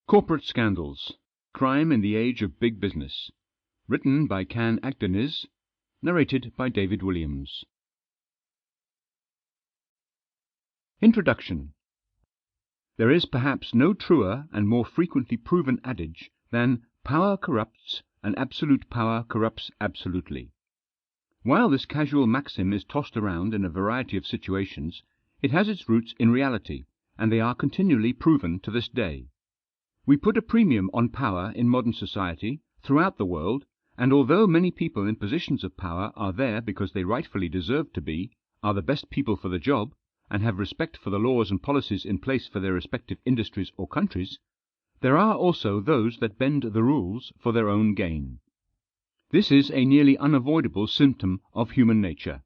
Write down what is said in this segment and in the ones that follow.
Corporate Scandals. Crime in the Age of Big Business. Written by Akdeniz. Narrated by David Willams. Introduction. There is perhaps no truer and more frequently proven adage than "power corrupts, and absolute power corrupts absolutely." While this casual maxim is tossed around in a variety of situations, it has its roots in reality, and they are continually proven to this day. We put a premium on power in modern society, throughout the world, and although many people in positions of power are there because they rightfully deserve to be, are the best people for the job, and have respect for the laws and policies in place for their respective industries or countries, there are also those that bend the rules for their own gain. This is a nearly unavoidable symptom of human nature.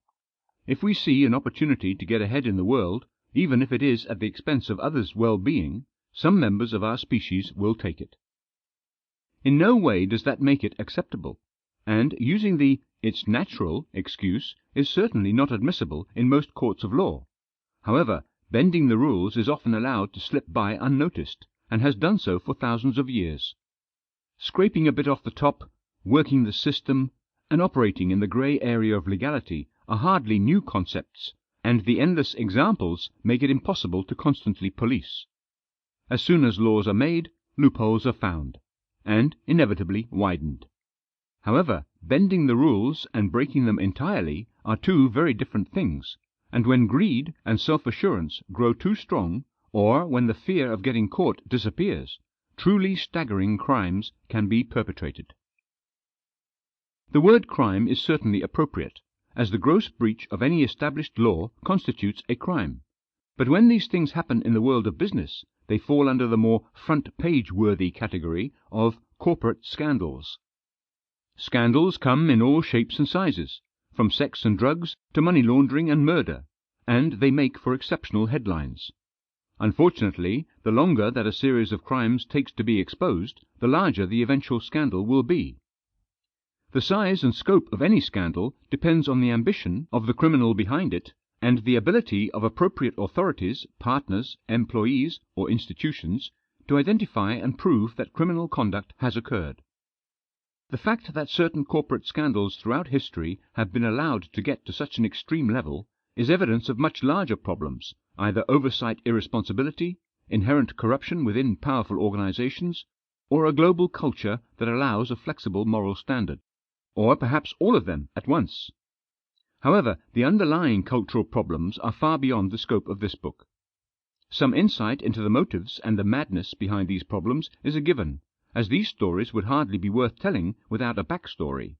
If we see an opportunity to get ahead in the world, even if it is at the expense of others' well-being, some members of our species will take it. In no way does that make it acceptable, and using the "it's natural" excuse is certainly not admissible in most courts of law. However, bending the rules is often allowed to slip by unnoticed, and has done so for thousands of years. Scraping a bit off the top, working the system, and operating in the grey area of legality are hardly new concepts, and the endless examples make it impossible to constantly police. As soon as laws are made, loopholes are found, and inevitably widened. However, bending the rules and breaking them entirely are two very different things, and when greed and self-assurance grow too strong, or when the fear of getting caught disappears, truly staggering crimes can be perpetrated. The word crime is certainly appropriate, as the gross breach of any established law constitutes a crime. But when these things happen in the world of business, they fall under the more front-page-worthy category of corporate scandals. Scandals come in all shapes and sizes, from sex and drugs to money laundering and murder, and they make for exceptional headlines. Unfortunately, the longer that a series of crimes takes to be exposed, the larger the eventual scandal will be. The size and scope of any scandal depends on the ambition of the criminal behind it, and the ability of appropriate authorities, partners, employees, or institutions to identify and prove that criminal conduct has occurred. The fact that certain corporate scandals throughout history have been allowed to get to such an extreme level is evidence of much larger problems, either oversight irresponsibility, inherent corruption within powerful organizations, or a global culture that allows a flexible moral standard, or perhaps all of them at once. However, the underlying cultural problems are far beyond the scope of this book. Some insight into the motives and the madness behind these problems is a given, as these stories would hardly be worth telling without a backstory.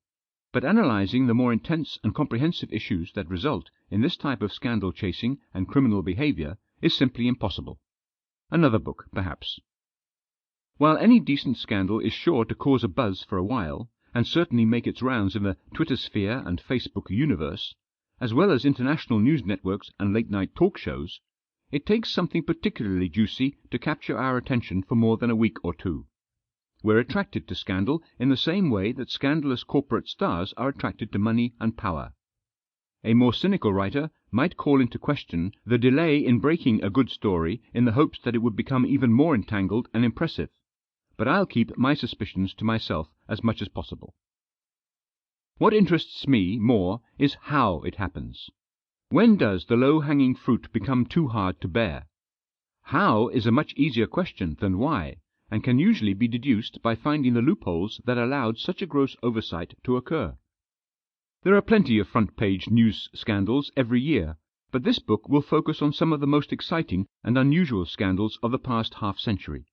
But analyzing the more intense and comprehensive issues that result in this type of scandal chasing and criminal behavior is simply impossible. Another book, perhaps. While any decent scandal is sure to cause a buzz for a while, and certainly make its rounds in the Twitter sphere and Facebook universe, as well as international news networks and late-night talk shows, it takes something particularly juicy to capture our attention for more than a week or two. We're attracted to scandal in the same way that scandalous corporate stars are attracted to money and power. A more cynical writer might call into question the delay in breaking a good story in the hopes that it would become even more entangled and impressive, but I'll keep my suspicions to myself as much as possible. What interests me more is how it happens. When does the low-hanging fruit become too hard to bear? How is a much easier question than why, and can usually be deduced by finding the loopholes that allowed such a gross oversight to occur. There are plenty of front-page news scandals every year, but this book will focus on some of the most exciting and unusual scandals of the past half-century.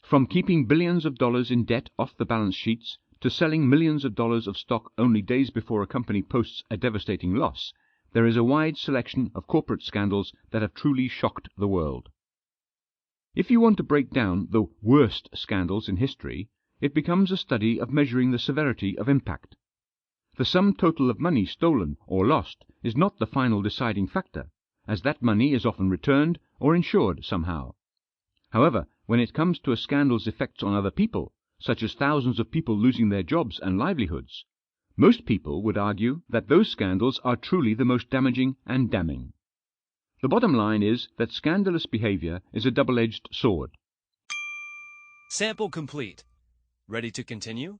From keeping billions of dollars in debt off the balance sheets to selling millions of dollars of stock only days before a company posts a devastating loss, there is a wide selection of corporate scandals that have truly shocked the world. If you want to break down the worst scandals in history, it becomes a study of measuring the severity of impact. The sum total of money stolen or lost is not the final deciding factor, as that money is often returned or insured somehow. However, when it comes to a scandal's effects on other people, such as thousands of people losing their jobs and livelihoods, most people would argue that those scandals are truly the most damaging and damning. The bottom line is that scandalous behavior is a double-edged sword. Sample complete. Ready to continue?